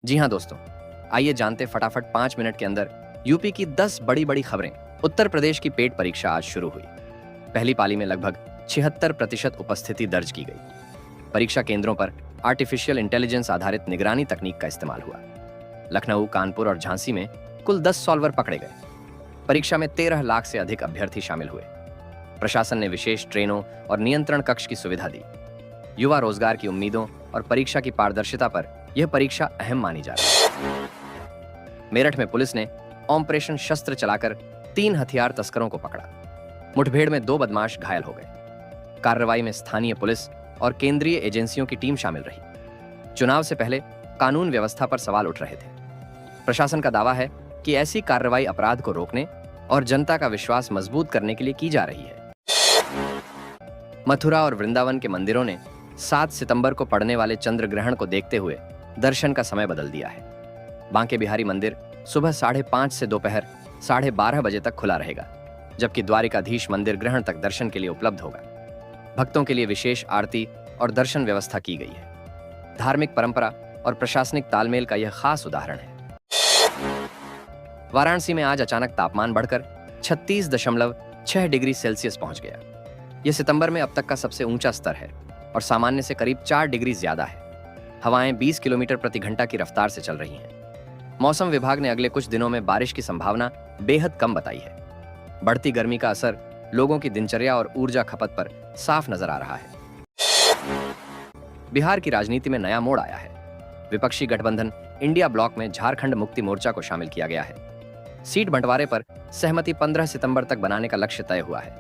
जी हाँ दोस्तों, आइए जानते फटाफट 5 मिनट के अंदर यूपी की 10 बड़ी बड़ी खबरें। उत्तर प्रदेश की पेट परीक्षा आज शुरू हुई। पहली पाली में लगभग 76% उपस्थिति दर्ज की गई। परीक्षा केंद्रों पर आर्टिफिशियल इंटेलिजेंस आधारित निगरानी तकनीक का इस्तेमाल हुआ। लखनऊ, कानपुर और झांसी में कुल 10 सॉल्वर पकड़े गए। परीक्षा में 13 लाख से अधिक अभ्यर्थी शामिल हुए। प्रशासन ने विशेष ट्रेनों और नियंत्रण कक्ष की सुविधा दी। युवा रोजगार की उम्मीदों और परीक्षा की पारदर्शिता पर यह परीक्षा अहम मानी जा रही है। मेरठ में पुलिस ने ऑपरेशन शस्त्र चलाकर 3 हथियार तस्करों को पकड़ा। मुठभेड़ में 2 बदमाश घायल हो गए। कार्रवाई में स्थानीय पुलिस और केंद्रीय एजेंसियों की टीम शामिल रही। चुनाव से पहले कानून व्यवस्था पर सवाल उठ रहे थे। प्रशासन का दावा है कि ऐसी कार्रवाई अपराध को रोकने और जनता का विश्वास मजबूत करने के लिए की जा रही है। मथुरा और वृंदावन के मंदिरों ने 7 सितंबर को पड़ने वाले चंद्र ग्रहण को देखते हुए दर्शन का समय बदल दिया है। बांके बिहारी मंदिर सुबह 5:30 से दोपहर 12:30 बजे तक खुला रहेगा, जबकि द्वारिकाधीश मंदिर ग्रहण तक दर्शन के लिए उपलब्ध होगा। भक्तों के लिए विशेष आरती और दर्शन व्यवस्था की गई है। धार्मिक परंपरा और प्रशासनिक तालमेल का यह खास उदाहरण है। वाराणसी में आज अचानक तापमान बढ़कर 36.6 डिग्री सेल्सियस पहुंच गया। यह सितंबर में अब तक का सबसे ऊंचा स्तर है और सामान्य से करीब 4 डिग्री ज्यादा है। हवाएं 20 किलोमीटर प्रति घंटा की रफ्तार से चल रही हैं। मौसम विभाग ने अगले कुछ दिनों में बारिश की संभावना बेहद कम बताई है। बढ़ती गर्मी का असर लोगों की दिनचर्या और ऊर्जा खपत पर साफ नजर आ रहा है। बिहार की राजनीति में नया मोड़ आया है। विपक्षी गठबंधन इंडिया ब्लॉक में झारखंड मुक्ति मोर्चा को शामिल किया गया है। सीट बंटवारे पर सहमति 15 सितंबर तक बनाने का लक्ष्य तय हुआ है।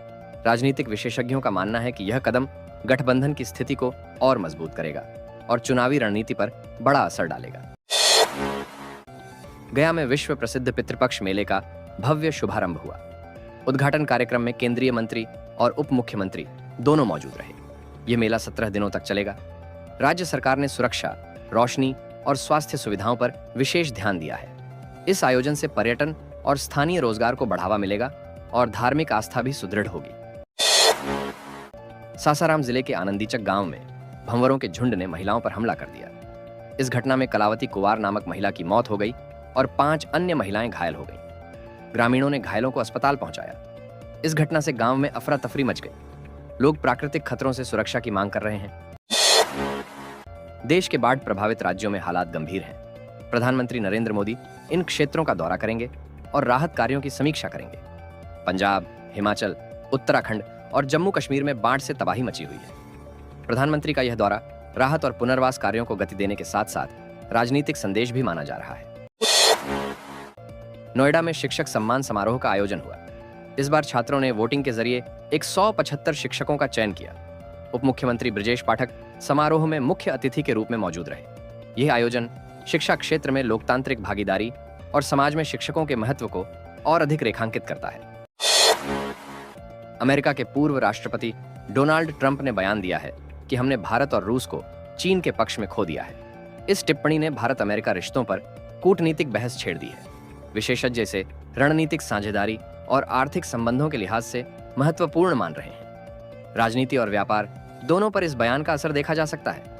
राजनीतिक विशेषज्ञों का मानना है कि यह कदम गठबंधन की स्थिति को और मजबूत करेगा और चुनावी रणनीति पर बड़ा असर डालेगा। गया में विश्व प्रसिद्ध पितृपक्ष मेले का भव्य शुभारंभ हुआ। उद्घाटन कार्यक्रम में केंद्रीय मंत्री और उप मुख्यमंत्री दोनों मौजूद रहे। यह मेला 17 दिनों तक चलेगा। राज्य सरकार ने सुरक्षा, रोशनी और स्वास्थ्य सुविधाओं पर विशेष ध्यान दिया है। इस आयोजन से पर्यटन और स्थानीय रोजगार को बढ़ावा मिलेगा और धार्मिक आस्था भी सुदृढ़ होगी। सासाराम जिले के आनंदीचक गांव में भंवरों के झुंड ने महिलाओं पर हमला कर दिया। इस घटना में कलावती कुवार नामक महिला की मौत हो गई और 5 अन्य महिलाएं घायल हो गईं। ग्रामीणों ने घायलों को अस्पताल पहुंचाया। इस घटना से गांव में अफरा तफरी मच गई। लोग प्राकृतिक खतरों से सुरक्षा की मांग कर रहे हैं। देश के बाढ़ प्रभावित राज्यों में हालात गंभीर हैं। प्रधानमंत्री नरेंद्र मोदी इन क्षेत्रों का दौरा करेंगे और राहत कार्यों की समीक्षा करेंगे। पंजाब, हिमाचल, उत्तराखंड और जम्मू कश्मीर में बाढ़ से तबाही मची हुई है। प्रधानमंत्री का यह दौरा राहत और पुनर्वास कार्यों को गति देने के साथ साथ राजनीतिक संदेश भी माना जा रहा है। नोएडा में शिक्षक सम्मान समारोह का आयोजन हुआ। इस बार छात्रों ने वोटिंग के जरिए 175 शिक्षकों का चयन किया। उप मुख्यमंत्री ब्रजेश पाठक समारोह में मुख्य अतिथि के रूप में मौजूद रहे। यह आयोजन शिक्षा क्षेत्र में लोकतांत्रिक भागीदारी और समाज में शिक्षकों के महत्व को और अधिक रेखांकित करता है। अमेरिका के पूर्व राष्ट्रपति डोनाल्ड ट्रंप ने बयान दिया है कि हमने भारत और रूस को चीन के पक्ष में खो दिया है। इस टिप्पणी ने भारत अमेरिका रिश्तों पर कूटनीतिक बहस छेड़ दी है। विशेषज्ञ इसे रणनीतिक साझेदारी और आर्थिक संबंधों के लिहाज से महत्वपूर्ण मान रहे हैं। राजनीति और व्यापार दोनों पर इस बयान का असर देखा जा सकता है।